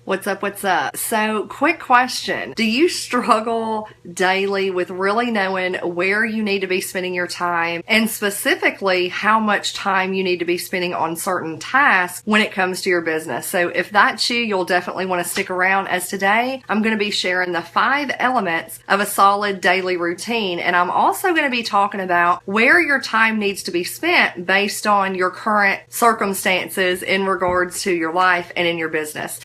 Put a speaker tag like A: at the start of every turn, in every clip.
A: What's up? What's up? So, quick question. Do you struggle daily with really knowing where you need to be spending your time and specifically how much time you need to be spending on certain tasks when it comes to your business? So, if that's you, you'll definitely want to stick around, as today I'm going to be sharing the 5 elements of a solid daily routine, and I'm also going to be talking about where your time needs to be spent based on your current circumstances in regards to your life and in your business.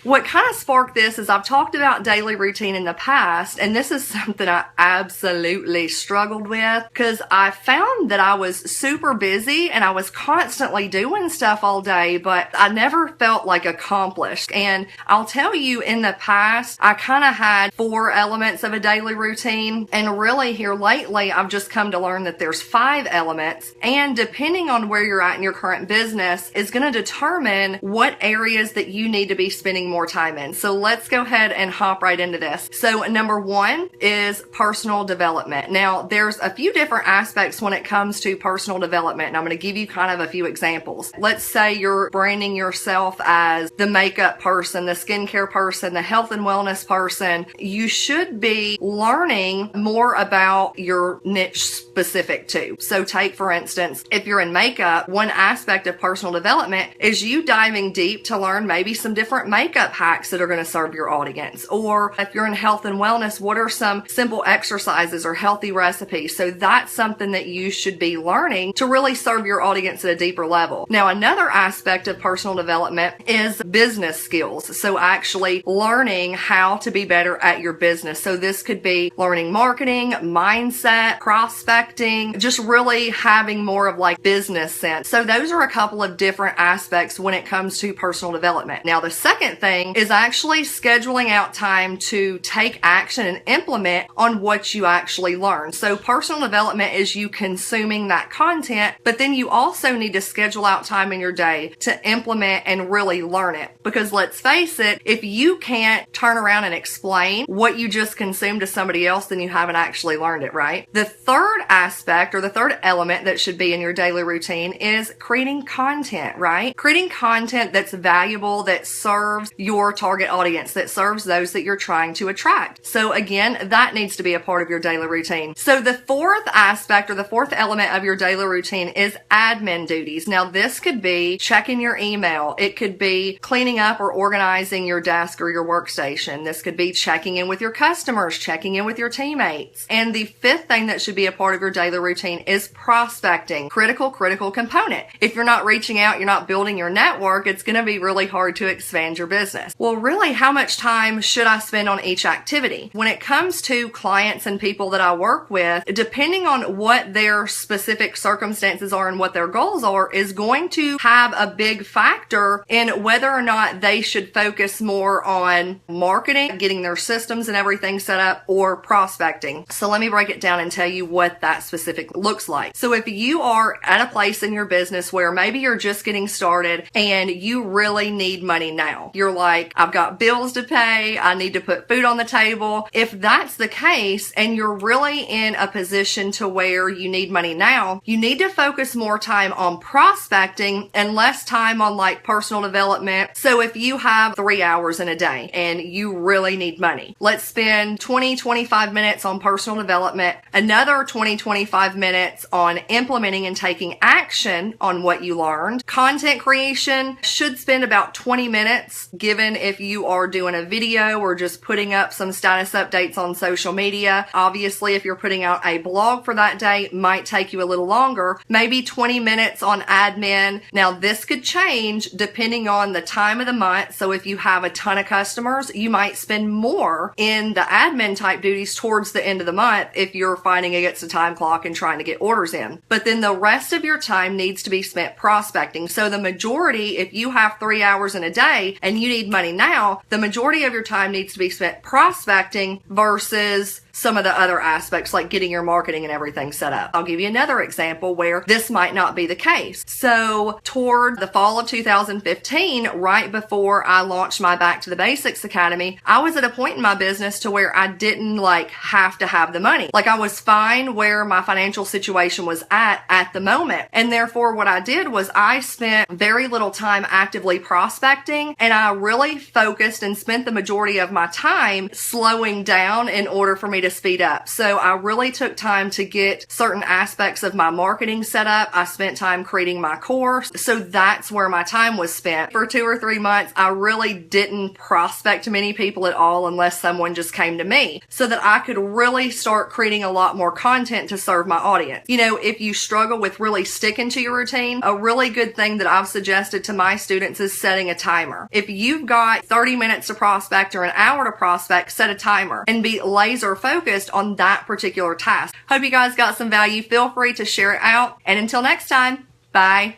A: What kind of sparked this is I've talked about daily routine in the past, and this is something I absolutely struggled with because I found that I was super busy and I was constantly doing stuff all day, but I never felt like accomplished. And I'll tell you, in the past, I kind of had 4 elements of a daily routine, and really here lately, I've just come to learn that there's 5 elements, and depending on where you're at in your current business is going to determine what areas that you need to be spending more time in. So let's go ahead and hop right into this. So number 1 is personal development. Now there's a few different aspects when it comes to personal development, and I'm going to give you kind of a few examples. Let's say you're branding yourself as the makeup person, the skincare person, the health and wellness person. You should be learning more about your niche specific to. So take, for instance, if you're in makeup, one aspect of personal development is you diving deep to learn maybe some different makeup hacks that are going to serve your audience. Or if you're in health and wellness, what are some simple exercises or healthy recipes? So that's something that you should be learning to really serve your audience at a deeper level. Now, another aspect of personal development is business skills. So actually learning how to be better at your business. So this could be learning marketing, mindset, prospecting, just really having more of like business sense. So those are a couple of different aspects when it comes to personal development. Now, the second thing is actually scheduling out time to take action and implement on what you actually learn. So personal development is you consuming that content, but then you also need to schedule out time in your day to implement and really learn it. Because let's face it, if you can't turn around and explain what you just consumed to somebody else, then you haven't actually learned it, right? The third aspect, or the third element that should be in your daily routine, is creating content, right? Creating content that's valuable, that serves your target audience, that serves those that you're trying to attract. So again, that needs to be a part of your daily routine. So the fourth aspect, or the fourth element of your daily routine, is admin duties. Now this could be checking your email. It could be cleaning up or organizing your desk or your workstation. This could be checking in with your customers, checking in with your teammates. And the fifth thing that should be a part of your daily routine is prospecting. Critical component. If you're not reaching out, you're not building your network, it's going to be really hard to expand your business. Well, really, how much time should I spend on each activity? When it comes to clients and people that I work with, depending on what their specific circumstances are and what their goals are, is going to have a big factor in whether or not they should focus more on marketing, getting their systems and everything set up, or prospecting. So let me break it down and tell you what that specific looks like. So if you are at a place in your business where maybe you're just getting started and you really need money now, you're like, I've got bills to pay, I need to put food on the table. If that's the case and you're really in a position to where you need money now, you need to focus more time on prospecting and less time on like personal development. So if you have 3 hours in a day and you really need money, let's spend 20-25 minutes on personal development, another 20-25 minutes on implementing and taking action on what you learned. Content creation should spend about 20 minutes, given if you are doing a video or just putting up some status updates on social media. Obviously, if you're putting out a blog for that day, it might take you a little longer, maybe 20 minutes on admin. Now, this could change depending on the time of the month. So if you have a ton of customers, you might spend more in the admin type duties towards the end of the month if you're fighting against a time clock and trying to get orders in. But then the rest of your time needs to be spent prospecting. So the majority, if you have 3 hours in a day and you need money now, the majority of your time needs to be spent prospecting versus some of the other aspects like getting your marketing and everything set up. I'll give you another example where this might not be the case. So toward the fall of 2015, right before I launched my Back to the Basics Academy, I was at a point in my business to where I didn't have to have the money. I was fine where my financial situation was at the moment. And therefore what I did was I spent very little time actively prospecting, and I really focused and spent the majority of my time slowing down in order for me to speed up. So I really took time to get certain aspects of my marketing set up. I spent time creating my course. So that's where my time was spent. For 2 or 3 months, I really didn't prospect to many people at all unless someone just came to me, so that I could really start creating a lot more content to serve my audience. If you struggle with really sticking to your routine, a really good thing that I've suggested to my students is setting a timer. If you've got 30 minutes to prospect or an hour to prospect, set a timer and be laser focused on that particular task. Hope you guys got some value. Feel free to share it out. And until next time, bye.